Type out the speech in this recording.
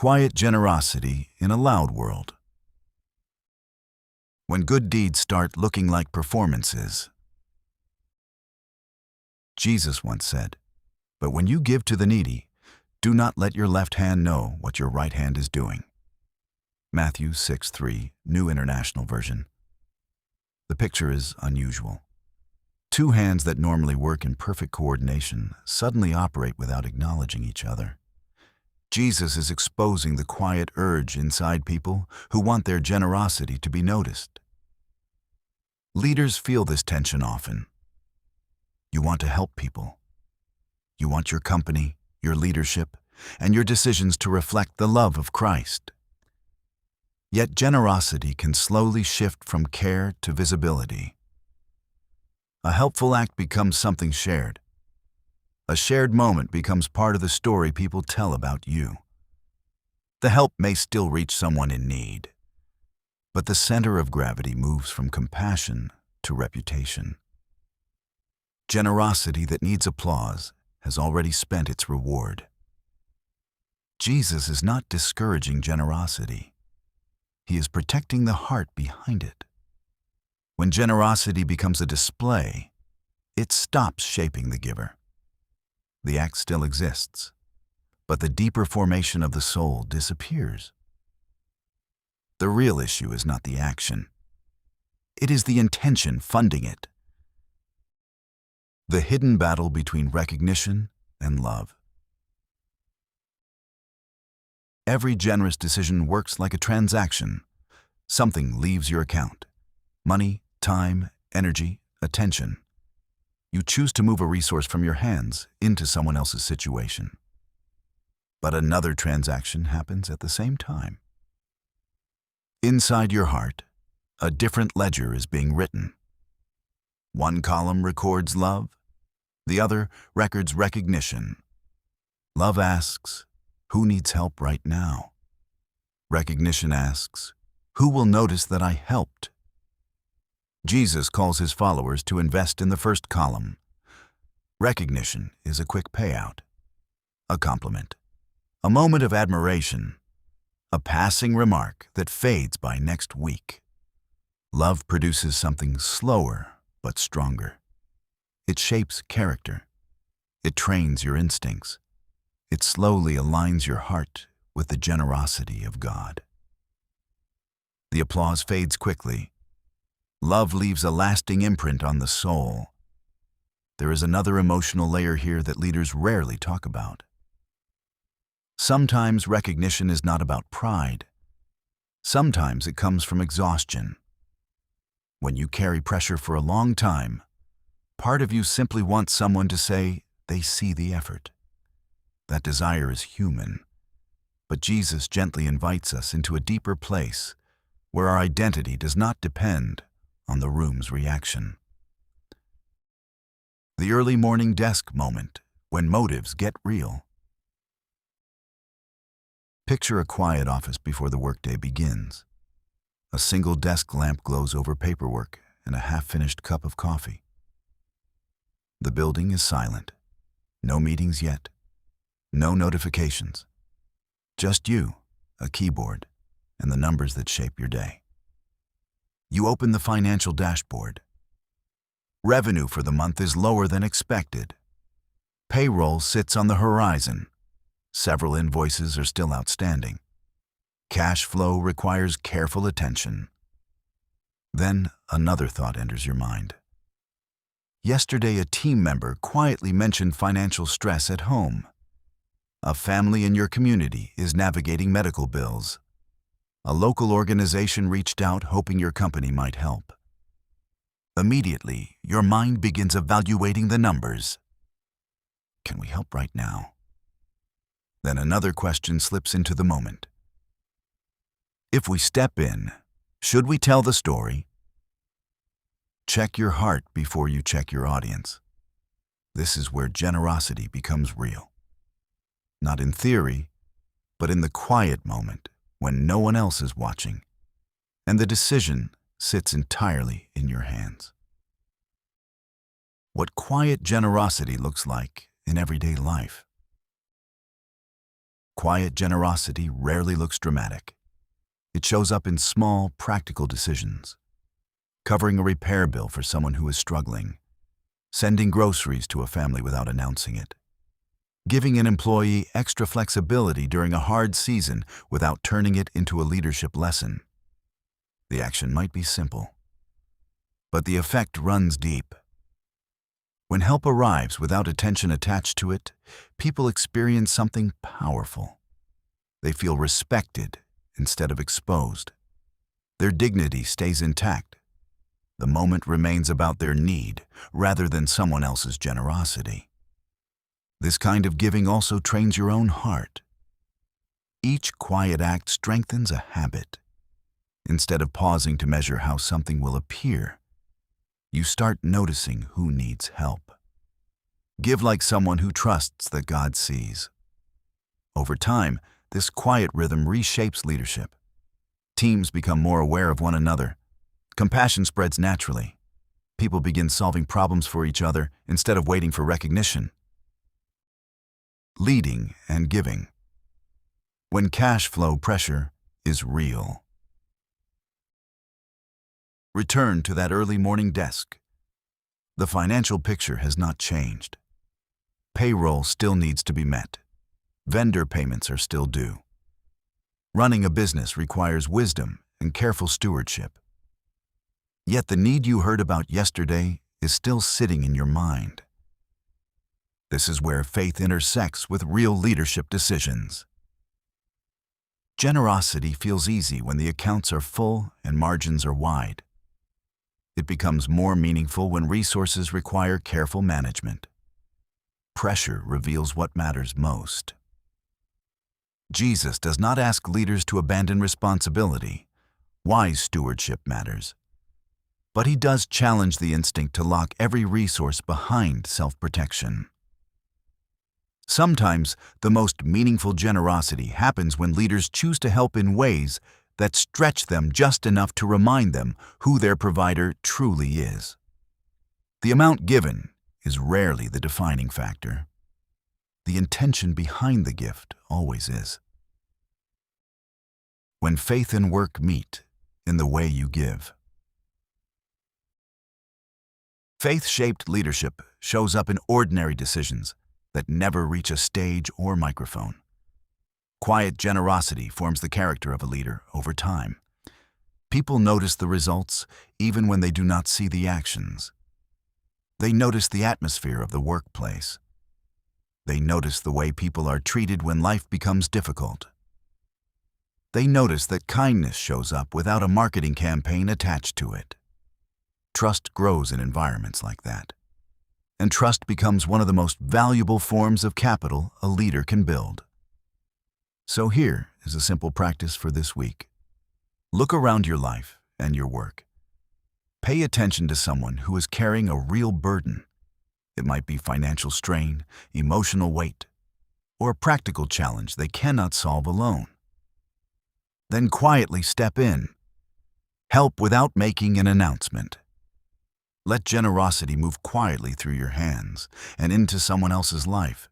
Quiet generosity in a loud world. When good deeds start looking like performances. Jesus once said, "But when you give to the needy, do not let your left hand know what your right hand is doing." Matthew 6:3, New International Version. The picture is unusual. Two hands that normally work in perfect coordination suddenly operate without acknowledging each other. Jesus is exposing the quiet urge inside people who want their generosity to be noticed. Leaders feel this tension often. You want to help people. You want your company, your leadership, and your decisions to reflect the love of Christ. Yet generosity can slowly shift from care to visibility. A helpful act becomes something shared. A shared moment becomes part of the story people tell about you. The help may still reach someone in need, but the center of gravity moves from compassion to reputation. Generosity that needs applause has already spent its reward. Jesus is not discouraging generosity. He is protecting the heart behind it. When generosity becomes a display, it stops shaping the giver. The act still exists, but the deeper formation of the soul disappears. The real issue is not the action. It is the intention funding it. The hidden battle between recognition and love. Every generous decision works like a transaction. Something leaves your account. Money, time, energy, attention. You choose to move a resource from your hands into someone else's situation. But another transaction happens at the same time. Inside your heart, a different ledger is being written. One column records love, the other records recognition. Love asks, "Who needs help right now?" Recognition asks, "Who will notice that I helped?" Jesus calls his followers to invest in the first column. Recognition is a quick payout, a compliment, a moment of admiration, a passing remark that fades by next week. Love produces something slower but stronger. It shapes character. It trains your instincts. It slowly aligns your heart with the generosity of God. The applause fades quickly. Love leaves a lasting imprint on the soul. There is another emotional layer here that leaders rarely talk about. Sometimes recognition is not about pride. Sometimes it comes from exhaustion. When you carry pressure for a long time, part of you simply wants someone to say they see the effort. That desire is human, but Jesus gently invites us into a deeper place where our identity does not depend on the room's reaction. The early morning desk moment, when motives get real. Picture a quiet office before the workday begins. A single desk lamp glows over paperwork and a half-finished cup of coffee. The building is silent. No meetings yet. No notifications. Just you, a keyboard, and the numbers that shape your day. You open the financial dashboard. Revenue for the month is lower than expected. Payroll sits on the horizon. Several invoices are still outstanding. Cash flow requires careful attention. Then another thought enters your mind. Yesterday, a team member quietly mentioned financial stress at home. A family in your community is navigating medical bills. A local organization reached out hoping your company might help. Immediately, your mind begins evaluating the numbers. Can we help right now? Then another question slips into the moment. If we step in, should we tell the story? Check your heart before you check your audience. This is where generosity becomes real. Not in theory, but in the quiet moment when no one else is watching, and the decision sits entirely in your hands. What quiet generosity looks like in everyday life. Quiet generosity rarely looks dramatic. It shows up in small, practical decisions. Covering a repair bill for someone who is struggling. Sending groceries to a family without announcing it. Giving an employee extra flexibility during a hard season without turning it into a leadership lesson. The action might be simple, but the effect runs deep. When help arrives without attention attached to it, people experience something powerful. They feel respected instead of exposed. Their dignity stays intact. The moment remains about their need rather than someone else's generosity. This kind of giving also trains your own heart. Each quiet act strengthens a habit. Instead of pausing to measure how something will appear, you start noticing who needs help. Give like someone who trusts that God sees. Over time, this quiet rhythm reshapes leadership. Teams become more aware of one another. Compassion spreads naturally. People begin solving problems for each other instead of waiting for recognition. Leading and giving. When cash flow pressure is real. Return to that early morning desk. The financial picture has not changed. Payroll still needs to be met. Vendor payments are still due. Running a business requires wisdom and careful stewardship. Yet the need you heard about yesterday is still sitting in your mind. This is where faith intersects with real leadership decisions. Generosity feels easy when the accounts are full and margins are wide. It becomes more meaningful when resources require careful management. Pressure reveals what matters most. Jesus does not ask leaders to abandon responsibility. Wise stewardship matters. But he does challenge the instinct to lock every resource behind self-protection. Sometimes the most meaningful generosity happens when leaders choose to help in ways that stretch them just enough to remind them who their provider truly is. The amount given is rarely the defining factor. The intention behind the gift always is. When faith and work meet in the way you give. Faith-shaped leadership shows up in ordinary decisions that never reach a stage or microphone. Quiet generosity forms the character of a leader over time. People notice the results even when they do not see the actions. They notice the atmosphere of the workplace. They notice the way people are treated when life becomes difficult. They notice that kindness shows up without a marketing campaign attached to it. Trust grows in environments like that. And trust becomes one of the most valuable forms of capital a leader can build. So here is a simple practice for this week. Look around your life and your work. Pay attention to someone who is carrying a real burden. It might be financial strain, emotional weight, or a practical challenge they cannot solve alone. Then quietly step in. Help without making an announcement. Let generosity move quietly through your hands and into someone else's life,